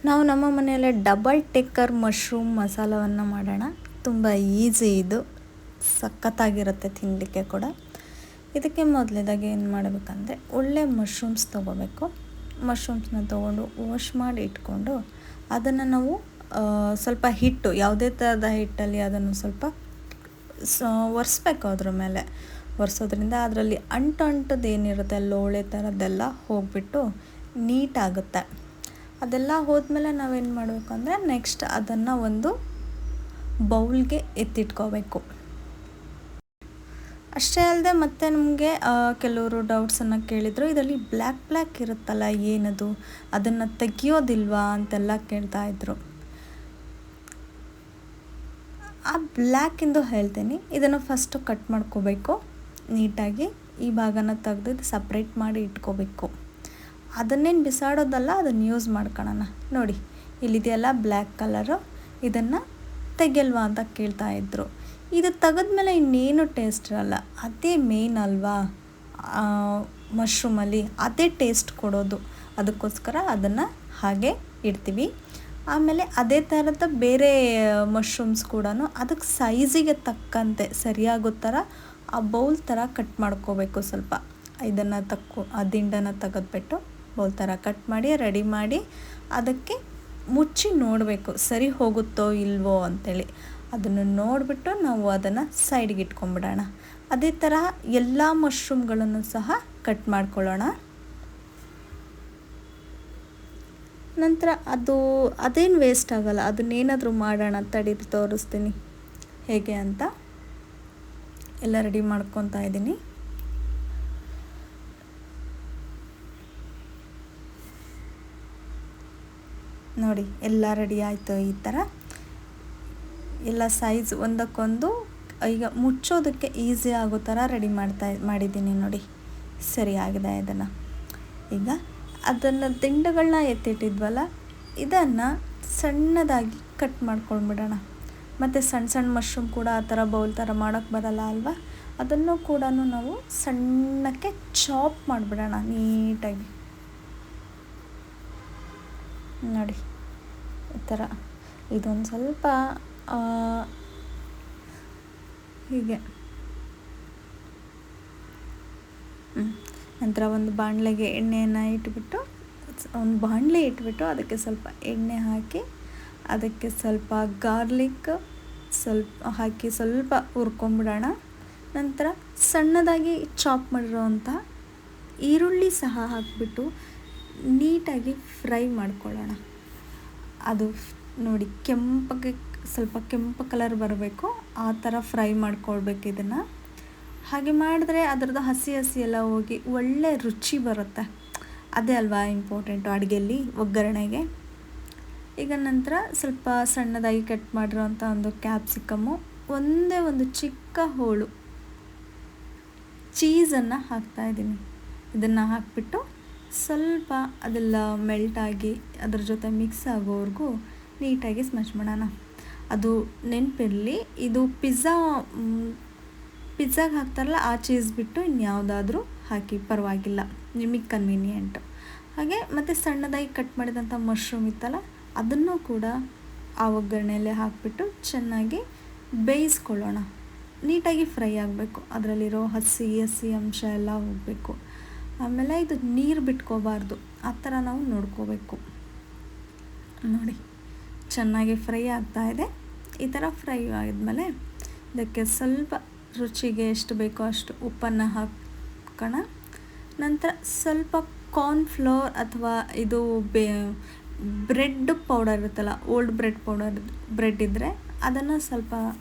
ನಾವು ನಮ್ಮ ಮನೆಯಲ್ಲೇ ಡಬಲ್ ಟೆಕ್ಕರ್ ಮಶ್ರೂಮ್ ಮಸಾಲವನ್ನು ಮಾಡೋಣ. ತುಂಬ ಈಸಿ ಇದು, ಸಖತ್ತಾಗಿರುತ್ತೆ ತಿನ್ನಲಿಕ್ಕೆ ಕೂಡ. ಇದಕ್ಕೆ ಮೊದಲೇದಾಗಿ ಏನು ಮಾಡಬೇಕಂದ್ರೆ ಒಳ್ಳೆ ಮಶ್ರೂಮ್ಸ್ ತೊಗೋಬೇಕು. ಮಶ್ರೂಮ್ಸ್ನ ತೊಗೊಂಡು ವಾಶ್ ಮಾಡಿ ಇಟ್ಕೊಂಡು ಅದನ್ನು ನಾವು ಸ್ವಲ್ಪ ಹಿಟ್ಟು, ಯಾವುದೇ ಥರದ ಹಿಟ್ಟಲ್ಲಿ ಅದನ್ನು ಸ್ವಲ್ಪ ಒರೆಸ್ಬೇಕು. ಅದ್ರ ಮೇಲೆ ಒರೆಸೋದ್ರಿಂದ ಅದರಲ್ಲಿ ಅಂಟಂಟದ್ದು ಏನಿರುತ್ತೆ ಲೋಳೆ ಥರದ್ದೆಲ್ಲ ಹೋಗಿಬಿಟ್ಟು ನೀಟಾಗುತ್ತೆ. ಅದೆಲ್ಲ ಹೋದ್ಮೇಲೆ ನಾವೇನು ಮಾಡಬೇಕು ಅಂದರೆ ನೆಕ್ಸ್ಟ್ ಅದನ್ನು ಒಂದು ಬೌಲ್ಗೆ ಎತ್ತಿಟ್ಕೋಬೇಕು. ಅಷ್ಟೇ ಅಲ್ಲದೆ ಮತ್ತೆ ನಮಗೆ ಕೆಲವರು ಡೌಟ್ಸನ್ನು ಕೇಳಿದರು, ಇದರಲ್ಲಿ ಬ್ಲ್ಯಾಕ್ ಇರುತ್ತಲ್ಲ ಏನದು, ಅದನ್ನು ತೆಗಿಯೋದಿಲ್ವಾ ಅಂತೆಲ್ಲ ಕೇಳ್ತಾಯಿದ್ರು. ಆ ಬ್ಲ್ಯಾಕಿಂದು ಹೇಳ್ತೀನಿ. ಇದನ್ನು ಫಸ್ಟು ಕಟ್ ಮಾಡ್ಕೋಬೇಕು ನೀಟಾಗಿ. ಈ ಭಾಗನ ತೆಗೆದು ಸಪ್ರೇಟ್ ಮಾಡಿ ಇಟ್ಕೋಬೇಕು. ಅದನ್ನೇನು ಬಿಸಾಡೋದಲ್ಲ, ಅದನ್ನು ಯೂಸ್ ಮಾಡ್ಕೊಳ್ಳೋಣ. ನೋಡಿ ಇಲ್ಲಿದೆಯಲ್ಲ ಬ್ಲ್ಯಾಕ್ ಕಲರು, ಇದನ್ನು ತೆಗೆಯಲ್ವಾ ಅಂತ ಕೇಳ್ತಾಯಿದ್ರು. ಇದು ತೆಗೆದ್ಮೇಲೆ ಇನ್ನೇನು ಟೇಸ್ಟ್ ಇರಲ್ಲ. ಅದೇ ಮೇನ್ ಅಲ್ವಾ ಮಶ್ರೂಮಲ್ಲಿ, ಅದೇ ಟೇಸ್ಟ್ ಕೊಡೋದು. ಅದಕ್ಕೋಸ್ಕರ ಅದನ್ನು ಹಾಗೆ ಇಡ್ತೀವಿ. ಆಮೇಲೆ ಅದೇ ಥರದ ಬೇರೆ ಮಶ್ರೂಮ್ಸ್ ಕೂಡ ಅದಕ್ಕೆ ಸೈಜಿಗೆ ತಕ್ಕಂತೆ ಸರಿಯಾಗೋ ಥರ ಆ ಬೌಲ್ ಥರ ಕಟ್ ಮಾಡ್ಕೋಬೇಕು. ಸ್ವಲ್ಪ ಇದನ್ನು ಆ ದಿಂಡನ್ನು ತೆಗೆದ್ಬಿಟ್ಟು ಬೌಲ್ ಥರ ಕಟ್ ಮಾಡಿ ರೆಡಿ ಮಾಡಿ ಅದಕ್ಕೆ ಮುಚ್ಚಿ ನೋಡಬೇಕು ಸರಿ ಹೋಗುತ್ತೋ ಇಲ್ವೋ ಅಂಥೇಳಿ. ಅದನ್ನು ನೋಡಿಬಿಟ್ಟು ನಾವು ಅದನ್ನು ಸೈಡ್ಗೆ ಇಟ್ಕೊಂಡ್ಬಿಡೋಣ. ಅದೇ ತರಹ ಎಲ್ಲ ಮಶ್ರೂಮ್ಗಳನ್ನು ಸಹ ಕಟ್ ಮಾಡ್ಕೊಳ್ಳೋಣ. ನಂತರ ಅದೇನು ವೇಸ್ಟ್ ಆಗೋಲ್ಲ. ಅದನ್ನೇನಾದರೂ ಮಾಡೋಣ, ತಡೀರಿ ತೋರಿಸ್ತೀನಿ ಹೇಗೆ ಅಂತ. ಎಲ್ಲ ರೆಡಿ ಮಾಡ್ಕೊತಾ ಇದ್ದೀನಿ. ನೋಡಿ ಎಲ್ಲ ರೆಡಿ ಆಯಿತು. ಈ ಥರ ಎಲ್ಲ ಸೈಜ್ ಒಂದಕ್ಕೊಂದು ಈಗ ಮುಚ್ಚೋದಕ್ಕೆ ಈಸಿ ಆಗೋ ಥರ ರೆಡಿ ಮಾಡಿದ್ದೀನಿ ನೋಡಿ. ಸರಿಯಾಗಿದೆ. ಈಗ ಅದನ್ನು ದಿಂಡುಗಳನ್ನ ಎತ್ತಿಟ್ಟಿದ್ವಲ್ಲ, ಇದನ್ನು ಸಣ್ಣದಾಗಿ ಕಟ್ ಮಾಡ್ಕೊಂಡ್ಬಿಡೋಣ. ಮತ್ತು ಸಣ್ಣ ಮಶ್ರೂಮ್ ಕೂಡ ಆ ಥರ ಬೌಲ್ ಥರ ಮಾಡೋಕ್ಕೆ ಬರಲ್ಲ ಅಲ್ವಾ, ಅದನ್ನು ಕೂಡ ನಾವು ಸಣ್ಣಕ್ಕೆ ಚಾಪ್ ಮಾಡಿಬಿಡೋಣ ನೀಟಾಗಿ. ನೋಡಿ ಈ ಥರ ಇದೊಂದು ಸ್ವಲ್ಪ ಹೀಗೆ. ನಂತರ ಒಂದು ಬಾಣಲೆಗೆ ಎಣ್ಣೆಯನ್ನು ಇಟ್ಬಿಟ್ಟು ಅದಕ್ಕೆ ಸ್ವಲ್ಪ ಎಣ್ಣೆ ಹಾಕಿ ಅದಕ್ಕೆ ಸ್ವಲ್ಪ ಗಾರ್ಲಿಕ್ ಸ್ವಲ್ಪ ಹಾಕಿ ಸ್ವಲ್ಪ ಹುರ್ಕೊಂಬಿಡೋಣ. ನಂತರ ಸಣ್ಣದಾಗಿ ಚಾಪ್ ಮಾಡಿರೋವಂಥ ಈರುಳ್ಳಿ ಸಹ ಹಾಕಿಬಿಟ್ಟು ನೀಟಾಗಿ ಫ್ರೈ ಮಾಡ್ಕೊಳ್ಳೋಣ. ಅದು ನೋಡಿ ಸ್ವಲ್ಪ ಕೆಂಪು ಕಲರ್ ಬರಬೇಕು, ಆ ಥರ ಫ್ರೈ ಮಾಡ್ಕೊಳ್ಬೇಕು ಇದನ್ನು. ಹಾಗೆ ಮಾಡಿದ್ರೆ ಅದರದ್ದು ಹಸಿ ಎಲ್ಲ ಹೋಗಿ ಒಳ್ಳೆ ರುಚಿ ಬರುತ್ತೆ. ಅದೇ ಅಲ್ವಾ ಇಂಪಾರ್ಟೆಂಟು ಅಡುಗೆಯಲ್ಲಿ, ಒಗ್ಗರಣೆಗೆ. ಈಗ ನಂತರ ಸ್ವಲ್ಪ ಸಣ್ಣದಾಗಿ ಕಟ್ ಮಾಡಿರೋವಂಥ ಒಂದು ಕ್ಯಾಪ್ಸಿಕಮ್ಮು, ಒಂದೇ ಒಂದು ಚಿಕ್ಕ ಹೋಳು ಚೀಸನ್ನು ಹಾಕ್ತಾಯಿದ್ದೀನಿ. ಇದನ್ನು ಹಾಕಿಬಿಟ್ಟು ಸ್ವಲ್ಪ ಅದೆಲ್ಲ ಮೆಲ್ಟಾಗಿ ಅದ್ರ ಜೊತೆ ಮಿಕ್ಸ್ ಆಗೋವರೆಗೂ ನೀಟಾಗಿ ಸ್ಮ್ಯಾಶ್ ಮಾಡೋಣ. ಅದು ನೆನಪಿರಲಿ, ಇದು ಪಿಜ್ಜಾಗೆ ಹಾಕ್ತಾರಲ್ಲ ಆ ಚೀಸ್ ಬಿಟ್ಟು ಇನ್ಯಾವುದಾದ್ರೂ ಹಾಕಿ ಪರವಾಗಿಲ್ಲ, ನಿಮಗೆ ಕನ್ವೀನಿಯೆಂಟು. ಹಾಗೆ ಮತ್ತು ಸಣ್ಣದಾಗಿ ಕಟ್ ಮಾಡಿದಂಥ ಮಶ್ರೂಮ್ ಇತ್ತಲ್ಲ, ಅದನ್ನು ಕೂಡ ಆ ಒಗ್ಗರಣೆಯಲ್ಲೇ ಹಾಕಿಬಿಟ್ಟು ಚೆನ್ನಾಗಿ ಬೇಯಿಸ್ಕೊಳ್ಳೋಣ. ನೀಟಾಗಿ ಫ್ರೈ ಆಗಬೇಕು, ಅದರಲ್ಲಿರೋ ಹಸಿ ಅಂಶ ಎಲ್ಲ ಹೋಗಬೇಕು. ಆಮೇಲೆ ಇದು ನೀರು ಬಿಟ್ಕೋಬಾರ್ದು, ಆ ಥರ ನಾವು ನೋಡ್ಕೋಬೇಕು. ನೋಡಿ ಚೆನ್ನಾಗಿ ಫ್ರೈ ಆಗ್ತಾಯಿದೆ. ಈ ಥರ ಫ್ರೈ ಆದಮೇಲೆ ಇದಕ್ಕೆ ಸ್ವಲ್ಪ ರುಚಿಗೆ ಎಷ್ಟು ಬೇಕೋ ಅಷ್ಟು ಉಪ್ಪನ್ನು ಹಾಕೋಣ. ನಂತರ ಸ್ವಲ್ಪ ಕಾರ್ನ್ಫ್ಲೋರ್ ಅಥವಾ ಇದು ಬ್ರೆಡ್ ಪೌಡರ್ ಇರುತ್ತಲ್ಲ, ಓಲ್ಡ್ ಬ್ರೆಡ್ ಇದ್ದರೆ ಅದನ್ನು ಸ್ವಲ್ಪ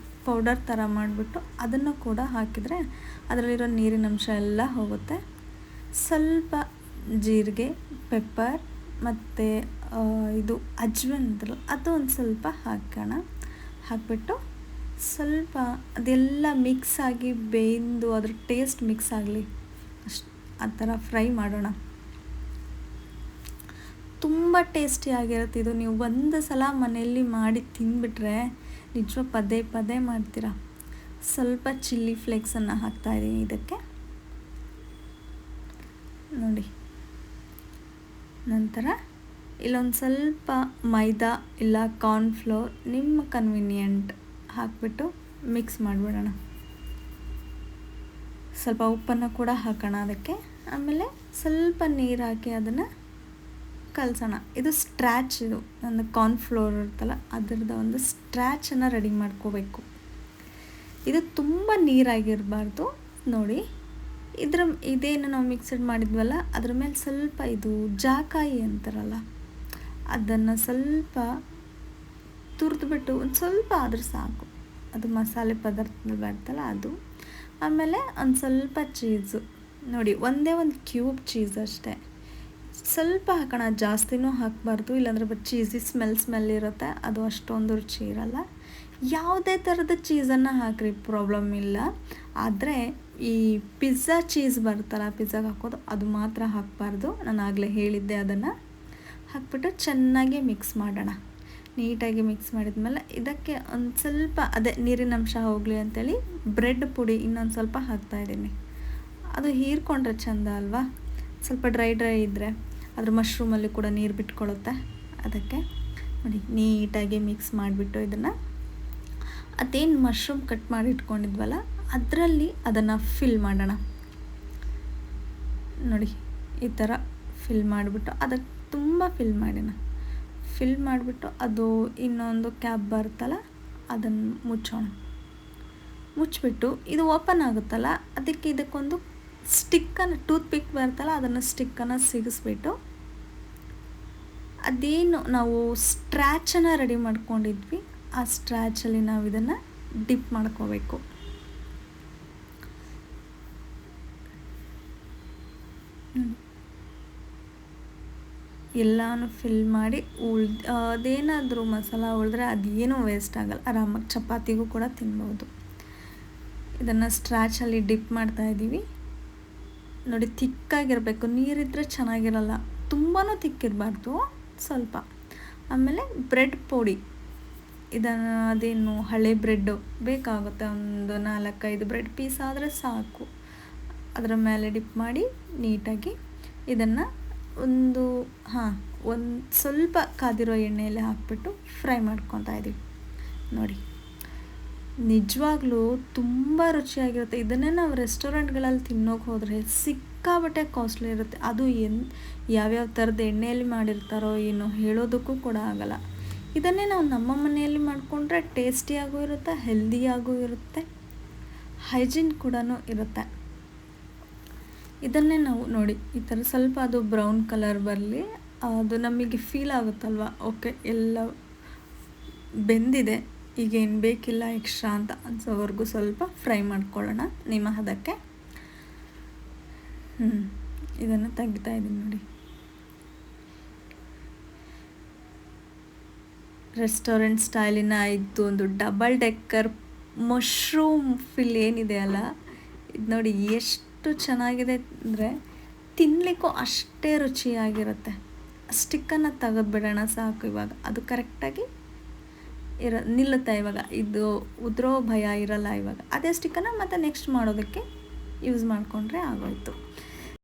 ಪೌಡರ್ ಥರ ಮಾಡಿಬಿಟ್ಟು ಅದನ್ನು ಕೂಡ ಹಾಕಿದರೆ ಅದರಲ್ಲಿರೋ ನೀರಿನ ಅಂಶ ಎಲ್ಲ ಹೋಗುತ್ತೆ. ಸ್ವಲ್ಪ ಜೀರಿಗೆ, ಪೆಪ್ಪರ್ ಮತ್ತು ಇದು ಅಜ್ವನ್ ಅಂತಲ್ಲ, ಅದು ಒಂದು ಸ್ವಲ್ಪ ಹಾಕೋಣ. ಹಾಕಿಬಿಟ್ಟು ಸ್ವಲ್ಪ ಅದೆಲ್ಲ ಮಿಕ್ಸ್ ಆಗಿ ಬೇಯ್ದು ಅದ್ರ ಟೇಸ್ಟ್ ಮಿಕ್ಸ್ ಆಗಲಿ, ಆ ಥರ ಫ್ರೈ ಮಾಡೋಣ. ತುಂಬ ಟೇಸ್ಟಿಯಾಗಿರುತ್ತೆ ಇದು. ನೀವು ಒಂದು ಸಲ ಮನೆಯಲ್ಲಿ ಮಾಡಿ ತಿಂದುಬಿಟ್ರೆ ನಿಜವಾಗ ಪದೇ ಮಾಡ್ತೀರಾ. ಸ್ವಲ್ಪ ಚಿಲ್ಲಿ ಫ್ಲೇಕ್ಸನ್ನು ಹಾಕ್ತಾಯಿದ್ದೀನಿ ಇದಕ್ಕೆ ನೋಡಿ. ನಂತರ ಇಲ್ಲೊಂದು ಸ್ವಲ್ಪ ಮೈದಾ ಇಲ್ಲ ಕಾರ್ನ್ಫ್ಲೋರ್ ನಿಮ್ಮ ಕನ್ವೀನಿಯೆಂಟ್ ಹಾಕಿಬಿಟ್ಟು ಮಿಕ್ಸ್ ಮಾಡಿಬಿಡೋಣ. ಸ್ವಲ್ಪ ಉಪ್ಪನ್ನು ಕೂಡ ಹಾಕೋಣ ಅದಕ್ಕೆ. ಆಮೇಲೆ ಸ್ವಲ್ಪ ನೀರು ಹಾಕಿ ಅದನ್ನು ಕಲಸೋಣ. ಇದು ಸ್ಟ್ರ್ಯಾಚ್, ಇದು ನನ್ನ ಕಾರ್ನ್ಫ್ಲೋರ್ ಇರುತ್ತಲ್ಲ ಅದರದ್ದು ಒಂದು ಸ್ಟ್ರ್ಯಾಚನ್ನು ರೆಡಿ ಮಾಡ್ಕೋಬೇಕು. ಇದು ತುಂಬ ನೀರಾಗಿರಬಾರ್ದು. ನೋಡಿ ಇದೇನು ನಾವು ಮಿಕ್ಸಡ್ ಮಾಡಿದ್ವಲ್ಲ ಅದ್ರ ಮೇಲೆ ಸ್ವಲ್ಪ ಇದು ಜಾಕಾಯಿ ಅಂತಾರಲ್ಲ ಅದನ್ನು ಸ್ವಲ್ಪ ತುರಿದ್ಬಿಟ್ಟು ಒಂದು ಸ್ವಲ್ಪ ಆದರೂ ಸಾಕು. ಅದು ಮಸಾಲೆ ಪದಾರ್ಥದಲ್ಲಿ ಬರ್ತಲ್ಲ ಅದು. ಆಮೇಲೆ ಒಂದು ಸ್ವಲ್ಪ ಚೀಸು, ನೋಡಿ ಒಂದೇ ಒಂದು ಕ್ಯೂಬ್ ಚೀಸ್ ಅಷ್ಟೇ, ಸ್ವಲ್ಪ ಹಾಕೋಣ, ಜಾಸ್ತಿನೂ ಹಾಕಬಾರ್ದು, ಇಲ್ಲಾಂದರೆ ಚೀಸಿ ಸ್ಮೆಲ್ ಇರುತ್ತೆ, ಅದು ಅಷ್ಟೊಂದು ರುಚಿ ಇರಲ್ಲ. ಯಾವುದೇ ಥರದ ಚೀಸನ್ನು ಹಾಕ್ರಿ, ಪ್ರಾಬ್ಲಮ್ ಇಲ್ಲ. ಆದರೆ ಈ ಪಿಜ್ಜಾ ಚೀಸ್ ಬರುತ್ತಲ್ಲ ಪಿಜ್ಜಾಗೆ ಹಾಕೋದು ಅದು ಮಾತ್ರ ಹಾಕಬಾರ್ದು. ನಾನು ಆಗಲೇ ಹೇಳಿದ್ದೆ. ಅದನ್ನು ಹಾಕ್ಬಿಟ್ಟು ಚೆನ್ನಾಗಿ ಮಿಕ್ಸ್ ಮಾಡೋಣ. ನೀಟಾಗಿ ಮಿಕ್ಸ್ ಮಾಡಿದ್ಮೇಲೆ ಇದಕ್ಕೆ ಒಂದು ಸ್ವಲ್ಪ ಅದೇ ನೀರಿನ ಅಂಶ ಹೋಗಲಿ ಅಂತೇಳಿ ಬ್ರೆಡ್ ಪುಡಿ ಇನ್ನೊಂದು ಸ್ವಲ್ಪ ಹಾಕ್ತಾಯಿದ್ದೀನಿ. ಅದು ಹೀರ್ಕೊಂಡ್ರೆ ಚೆಂದ ಅಲ್ವಾ. ಸ್ವಲ್ಪ ಡ್ರೈ ಇದ್ದರೆ ಅದ್ರ ಮಶ್ರೂಮಲ್ಲಿ ಕೂಡ ನೀರು ಬಿಟ್ಕೊಳ್ಳುತ್ತೆ. ಅದಕ್ಕೆ ನೋಡಿ ನೀಟಾಗಿ ಮಿಕ್ಸ್ ಮಾಡಿಬಿಟ್ಟು ಇದನ್ನು ಅದೇನು ಮಶ್ರೂಮ್ ಕಟ್ ಮಾಡಿ ಇಟ್ಕೊಂಡಿದ್ವಲ್ಲ ಅದರಲ್ಲಿ ಅದನ್ನು ಫಿಲ್ ಮಾಡೋಣ. ನೋಡಿ ಈ ಥರ ಫಿಲ್ ಮಾಡಿಬಿಟ್ಟು ಅದಕ್ಕೆ ತುಂಬ ಫಿಲ್ ಮಾಡಿಬಿಟ್ಟು ಅದು ಇನ್ನೊಂದು ಕ್ಯಾಪ್ ಬರುತ್ತಲ್ಲ ಅದನ್ನು ಮುಚ್ಚಿಬಿಟ್ಟು ಇದು ಓಪನ್ ಆಗುತ್ತಲ್ಲ ಅದಕ್ಕೆ ಇದಕ್ಕೊಂದು ಸ್ಟಿಕ್ಕನ್ನು, ಟೂತ್ ಪಿಕ್ ಬರುತ್ತಲ್ಲ ಅದನ್ನು ಸ್ಟಿಕ್ಕನ್ನು ಸಿಗಿಸ್ಬಿಟ್ಟು ಅದೇನು ನಾವು ಸ್ಟ್ರ್ಯಾಚನ್ನು ರೆಡಿ ಮಾಡ್ಕೊಂಡಿದ್ವಿ ಆ ಸ್ಟ್ರ್ಯಾಚಲ್ಲಿ ನಾವು ಇದನ್ನು ಡಿಪ್ ಮಾಡ್ಕೋಬೇಕು. ಎಲ್ಲನೂ ಫಿಲ್ ಮಾಡಿ ಅದೇನಾದರೂ ಮಸಾಲ ಉಳಿದ್ರೆ ಅದೇನೂ ವೇಸ್ಟ್ ಆಗಲ್ಲ, ಆರಾಮಾಗಿ ಚಪಾತಿಗೂ ಕೂಡ ತಿನ್ಬೋದು. ಇದನ್ನು ಸ್ಟ್ರ್ಯಾಚಲ್ಲಿ ಡಿಪ್ ಮಾಡ್ತಾಯಿದ್ದೀವಿ. ನೋಡಿ ತಿಕ್ಕಾಗಿರಬೇಕು, ನೀರಿದ್ದರೆ ಚೆನ್ನಾಗಿರಲ್ಲ, ತುಂಬಾ ತಿಕ್ಕಿರಬಾರ್ದು, ಸ್ವಲ್ಪ. ಆಮೇಲೆ ಬ್ರೆಡ್ ಪುಡಿ, ಇದನ್ನು ಅದೇನು ಹಳೆ ಬ್ರೆಡ್ಡು ಬೇಕಾಗುತ್ತೆ, ಒಂದು 4-5 ಬ್ರೆಡ್ ಪೀಸ್ ಆದರೆ ಸಾಕು. ಅದರ ಮೇಲೆ ಡಿಪ್ ಮಾಡಿ ನೀಟಾಗಿ ಇದನ್ನು ಒಂದು ಸ್ವಲ್ಪ ಕಾದಿರೋ ಎಣ್ಣೆಯಲ್ಲಿ ಹಾಕ್ಬಿಟ್ಟು ಫ್ರೈ ಮಾಡ್ಕೊತಾ ಇದ್ದೀವಿ. ನೋಡಿ ನಿಜವಾಗ್ಲೂ ತುಂಬ ರುಚಿಯಾಗಿರುತ್ತೆ. ಇದನ್ನೇ ನಾವು ರೆಸ್ಟೋರೆಂಟ್ಗಳಲ್ಲಿ ತಿನ್ನೋಕೆ ಹೋದರೆ ಸಿಕ್ಕಾಬಟ್ಟೆ ಕಾಸ್ಟ್ಲಿ ಇರುತ್ತೆ. ಅದು ಯಾವ್ಯಾವ ಥರದ ಎಣ್ಣೆಯಲ್ಲಿ ಮಾಡಿರ್ತಾರೋ ಏನೋ ಹೇಳೋದಕ್ಕೂ ಕೂಡ ಆಗಲ್ಲ. ಇದನ್ನೇ ನಾವು ನಮ್ಮ ಮನೆಯಲ್ಲಿ ಮಾಡಿಕೊಂಡ್ರೆ ಟೇಸ್ಟಿಯಾಗೂ ಇರುತ್ತೆ, ಹೆಲ್ದಿಯಾಗೂ ಇರುತ್ತೆ, ಹೈಜೀನ್ ಕೂಡ ಇರುತ್ತೆ. ಇದನ್ನೇ ನಾವು ನೋಡಿ ಈ ಥರ ಸ್ವಲ್ಪ ಅದು ಬ್ರೌನ್ ಕಲರ್ ಬರಲಿ, ಅದು ನಮಗೆ ಫೀಲ್ ಆಗುತ್ತಲ್ವ, ಓಕೆ ಎಲ್ಲ ಬೆಂದಿದೆ, ಈಗೇನು ಬೇಕಿಲ್ಲ ಎಕ್ಸ್ಟ್ರಾ ಅಂತ ಅನ್ಸೋವರೆಗೂ ಸ್ವಲ್ಪ ಫ್ರೈ ಮಾಡ್ಕೊಳ್ಳೋಣ ನಿಮ್ಮ ಹದಕ್ಕೆ. ಇದನ್ನು ತೆಗಿತಾ ಇದ್ದೀನಿ ನೋಡಿ. ರೆಸ್ಟೋರೆಂಟ್ ಸ್ಟೈಲಿನ ಇದು ಒಂದು ಡಬಲ್ ಡೆಕ್ಕರ್ ಮಶ್ರೂಮ್ ಫಿಲ್ ಏನಿದೆ ಅಲ್ಲ, ಇದು ನೋಡಿ ಎಷ್ಟು ಚೆನ್ನಾಗಿದೆ ಅಂದರೆ ತಿನ್ನಲಿಕ್ಕೂ ಅಷ್ಟೇ ರುಚಿಯಾಗಿರುತ್ತೆ. ಸ್ಟಿಕ್ಕನ್ನು ತೆಗೆದುಬಿಡೋಣ ಸಾಕು. ಇವಾಗ ಅದು ಕರೆಕ್ಟಾಗಿ ನಿಲ್ಲುತ್ತೆ. ಇವಾಗ ಇದು ಉದುರೋ ಭಯ ಇರಲ್ಲ. ಇವಾಗ ಅದೇ ಸ್ಟಿಕ್ಕನ್ನು ಮತ್ತೆ ನೆಕ್ಸ್ಟ್ ಮಾಡೋದಕ್ಕೆ ಯೂಸ್ ಮಾಡಿಕೊಂಡ್ರೆ ಆಗೋಯ್ತು.